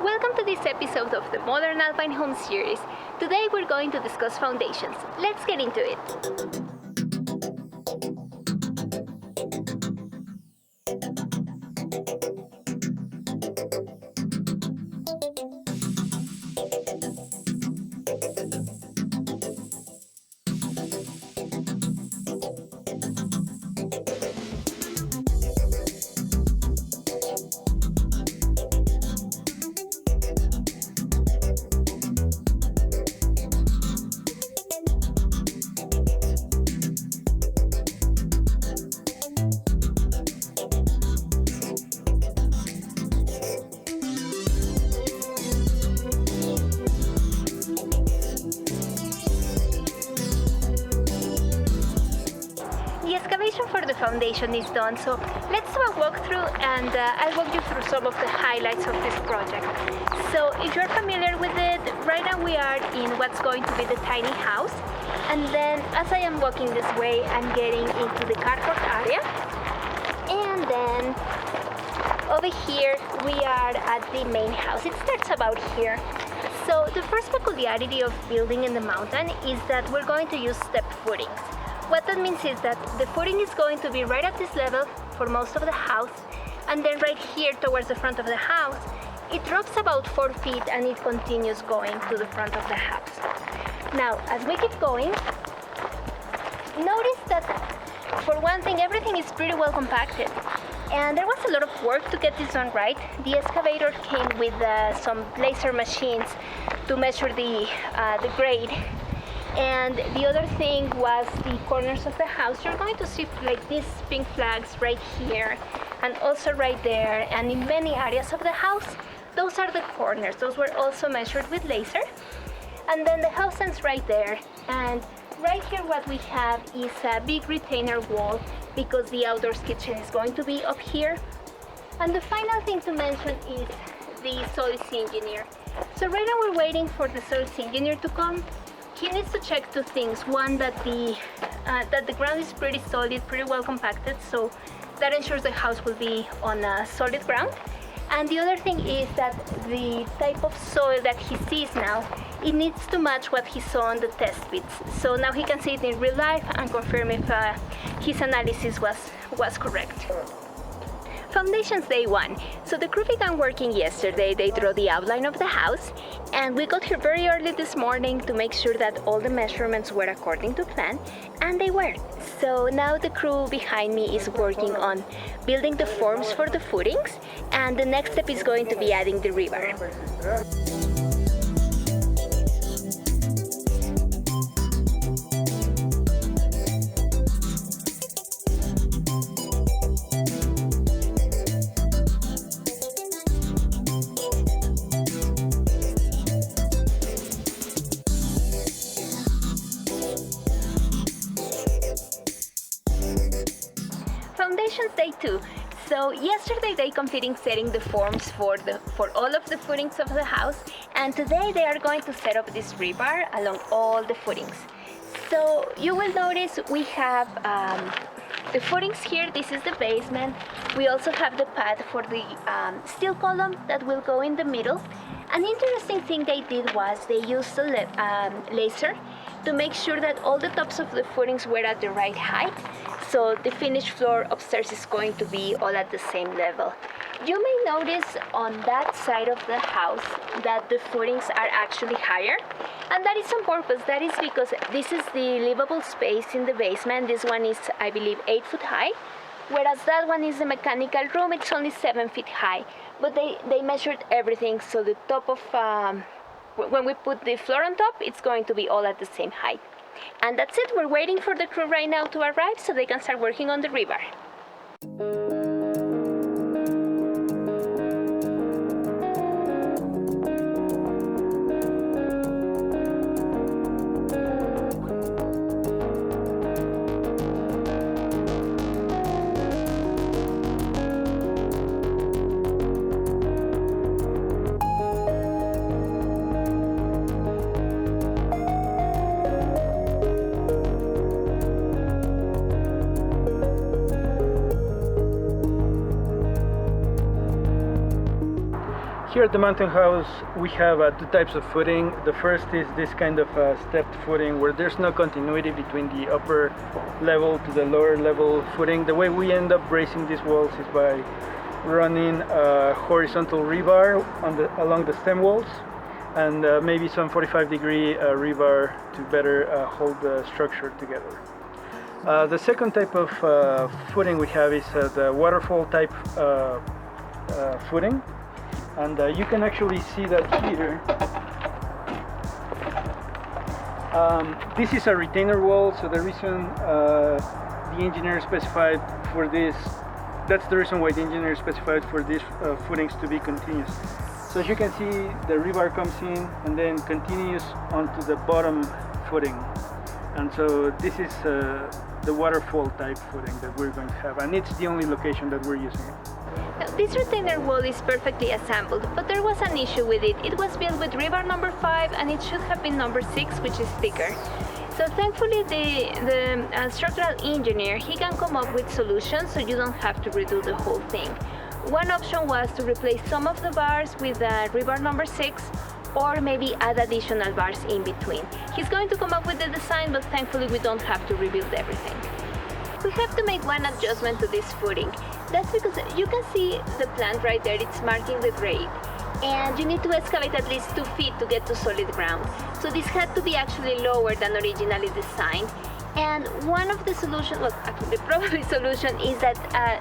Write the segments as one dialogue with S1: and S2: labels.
S1: Welcome to this episode of the Modern Alpine Home series. Today we're going to discuss foundations. Let's get into it. The excavation for the foundation is done, so let's do a walkthrough and I'll walk you through some of the highlights of this project. So if you're familiar with it, right now we are in what's going to be the tiny house, and then as I am walking this way, I'm getting into the carport area, and then over here we are at the main house. It starts about here. So the first peculiarity of building in the mountain is that we're going to use step footings. What that means is that the footing is going to be right at this level for most of the house, and then right here towards the front of the house, it drops about 4 feet and it continues going to the front of the house. Now, as we keep going, notice that for one thing, everything is pretty well compacted. And there was a lot of work to get this done right. The excavator came with some laser machines to measure the grade. And the other thing was the corners of the house. You're going to see like these pink flags right here and also right there, and in many areas of the house. Those are the corners. Those were also measured with laser. And then the house ends right there. And right here what we have is a big retainer wall because the outdoors kitchen is going to be up here. And the final thing to mention is the soils engineer. So right now we're waiting for the soils engineer to come. He needs to check 2 things. One, that the ground is pretty solid, pretty well compacted, so that ensures the house will be on a solid ground. And the other thing is that the type of soil that he sees now, it needs to match what he saw on the test pits. So now he can see it in real life and confirm if his analysis was correct. Foundations day 1. So the crew began working yesterday. They drew the outline of the house, and we got here very early this morning to make sure that all the measurements were according to plan, and they were. So now the crew behind me is working on building the forms for the footings, and the next step is going to be adding the rebar. Foundations day 2. So yesterday they completed setting the forms for all of the footings of the house, and today they are going to set up this rebar along all the footings. So you will notice we have the footings here. This is the basement. We also have the pad for the steel column that will go in the middle. An interesting thing they did was they used a laser to make sure that all the tops of the footings were at the right height. So the finished floor upstairs is going to be all at the same level. You may notice on that side of the house that the footings are actually higher, and that is on purpose. That is because this is the livable space in the basement. This one is, I believe, 8 foot high, whereas that one is the mechanical room. It's only 7 feet high, but they measured everything, so the top of when we put the floor on top, it's going to be all at the same height. And that's it. We're waiting for the crew right now to arrive so they can start working on the rebar.
S2: Here at the Mountain House we have two types of footing. The first is this kind of stepped footing where there's no continuity between the upper level to the lower level footing. The way we end up bracing these walls is by running a horizontal rebar along the stem walls and maybe some 45-degree rebar to better hold the structure together. The second type of footing we have is the waterfall type footing. And you can actually see that here. This is a retainer wall, so the reason the engineer specified for this, that's the reason why the engineer specified for these footings to be continuous. So as you can see, the rebar comes in and then continues onto the bottom footing. And so this is the waterfall type footing that we're going to have, and it's the only location that we're using it.
S1: Now, this retainer wall is perfectly assembled, but there was an issue with it. It was built with rebar number 5 and it should have been number 6, which is thicker. So thankfully the structural engineer, he can come up with solutions so you don't have to redo the whole thing. One option was to replace some of the bars with rebar number 6 or maybe add additional bars in between. He's going to come up with the design, but thankfully we don't have to rebuild everything. We have to make one adjustment to this footing. That's because you can see the plant right there, it's marking the grade. And you need to excavate at least 2 feet to get to solid ground. So this had to be actually lower than originally designed. And one of the solutions, well actually the probably solution is that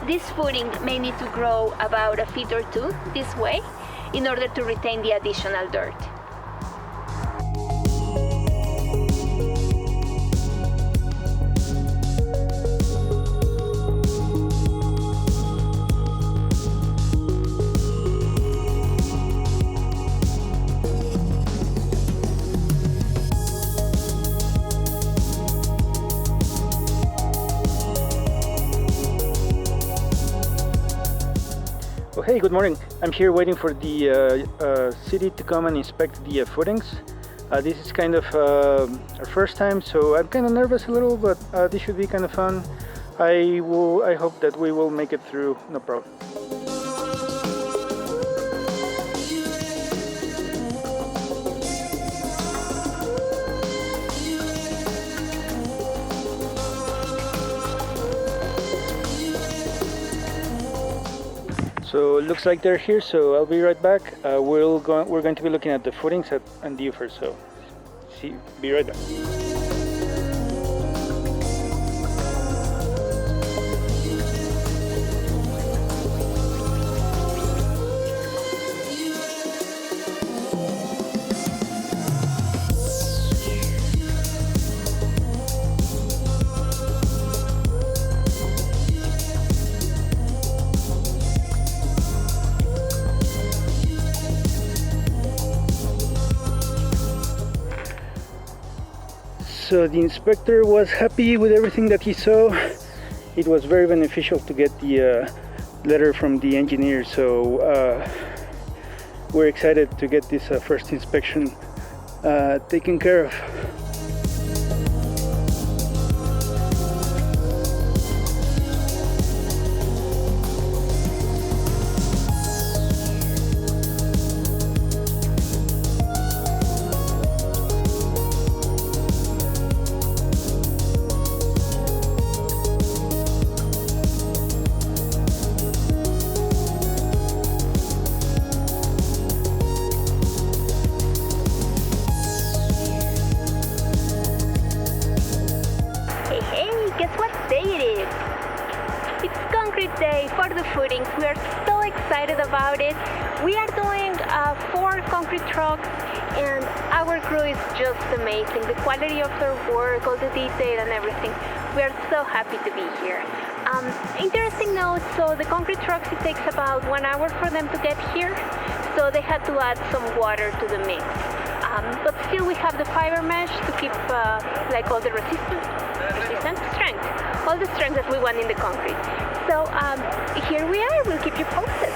S1: this footing may need to grow about 1 feet or 2 this way in order to retain the additional dirt.
S2: Well, hey, good morning. I'm here waiting for the city to come and inspect the footings. This is kind of our first time, so I'm kind of nervous a little, but this should be kind of fun. I hope that we will make it through, no problem. So it looks like they're here, so I'll be right back. We're going to be looking at the footings and the first, so be right back. So the inspector was happy with everything that he saw. It was very beneficial to get the letter from the engineer, so we're excited to get this first inspection taken care of.
S1: Day for the footings. We are so excited about it. We are doing 4 concrete trucks and our crew is just amazing. The quality of their work, all the detail and everything. We are so happy to be here. Interesting note, so the concrete trucks, it takes about 1 hour for them to get here. So they had to add some water to the mix. But still we have the fiber mesh to keep like all the strength, all the strength that we want in the concrete. So here we are, we'll keep you posted.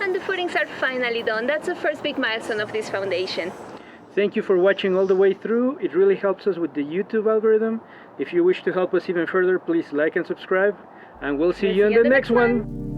S1: And the footings are finally done. That's the first big milestone of this foundation.
S2: Thank you for watching all the way through. It really helps us with the YouTube algorithm. If you wish to help us even further, please like and subscribe. And we'll see you in the next one.